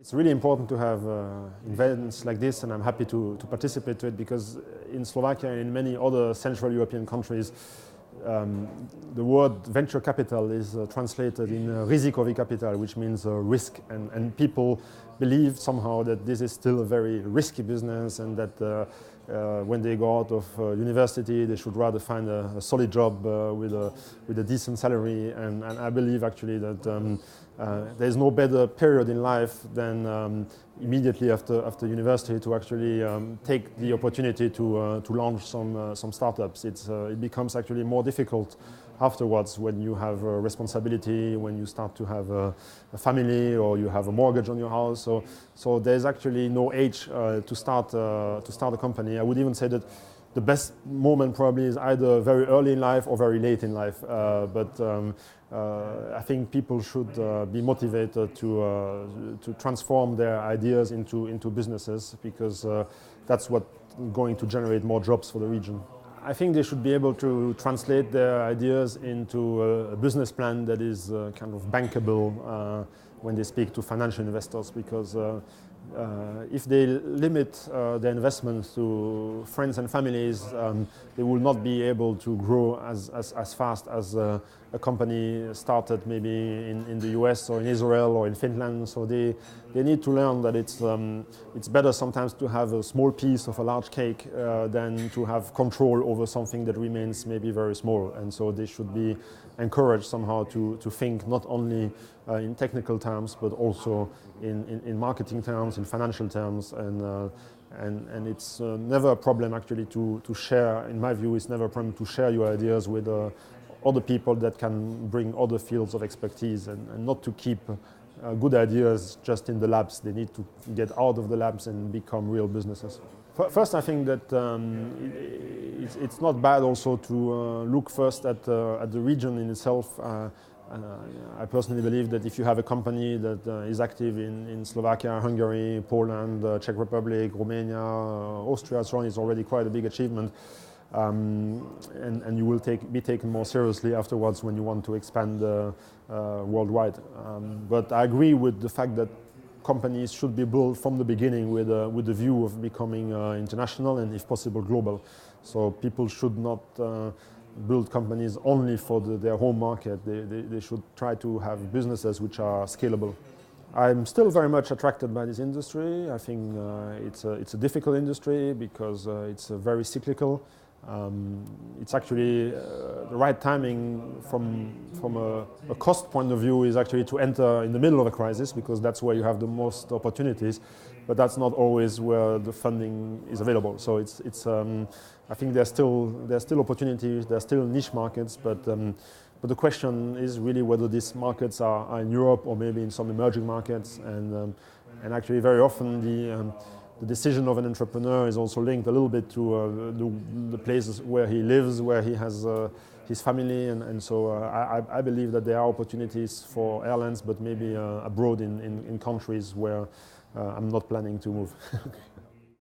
It's really important to have events like this, and I'm happy to participate to it, because in Slovakia and in many other Central European countries, the word venture capital is translated in rizikowy capital, which means risk, and people believe somehow that this is still a very risky business, and that when they go out of university they should rather find a solid job with a decent salary, and I believe actually that there is no better period in life than immediately after university to actually take the opportunity to launch some startups. It becomes actually more difficult afterwards when you have a responsibility, when you start to have a family or you have a mortgage on your house. So there's actually no age to start a company. I would even say that the best moment probably is either very early in life or very late in life. But I think people should be motivated to transform their ideas into businesses, because that's what's going to generate more jobs for the region. I think they should be able to translate their ideas into a business plan that is kind of bankable when they speak to financial investors, because if they limit their investments to friends and families, they will not be able to grow as fast as a company started maybe in the US or in Israel or in Finland. So they need to learn that it's better sometimes to have a small piece of a large cake than to have control over something that remains maybe very small. And so they should be encouraged somehow to think not only in technical terms, but also in marketing terms, in financial terms, and it's never a problem actually to share. In my view, it's never a problem to share your ideas with other people that can bring other fields of expertise, and not to keep good ideas just in the labs. They need to get out of the labs and become real businesses. First, I think that it's not bad also to look first at the region in itself. I personally believe that if you have a company that is active in Slovakia, Hungary, Poland, Czech Republic, Romania, Austria, so on, it's already quite a big achievement. And you will be taken more seriously afterwards when you want to expand worldwide. But I agree with the fact that companies should be built from the beginning with the view of becoming international and, if possible, global. So people should not build companies only for their home market. They should try to have businesses which are scalable. I'm still very much attracted by this industry. I think it's a difficult industry because it's very cyclical. It's actually the right timing from a cost point of view is actually to enter in the middle of a crisis, because that's where you have the most opportunities, but that's not always where the funding is available. So I think there's still opportunities, there's still niche markets, but the question is really whether these markets are in Europe or maybe in some emerging markets, and actually very often the decision of an entrepreneur is also linked a little bit to the places where he lives, where he has his family, and so I believe that there are opportunities for airlines, but maybe abroad in countries where I'm not planning to move.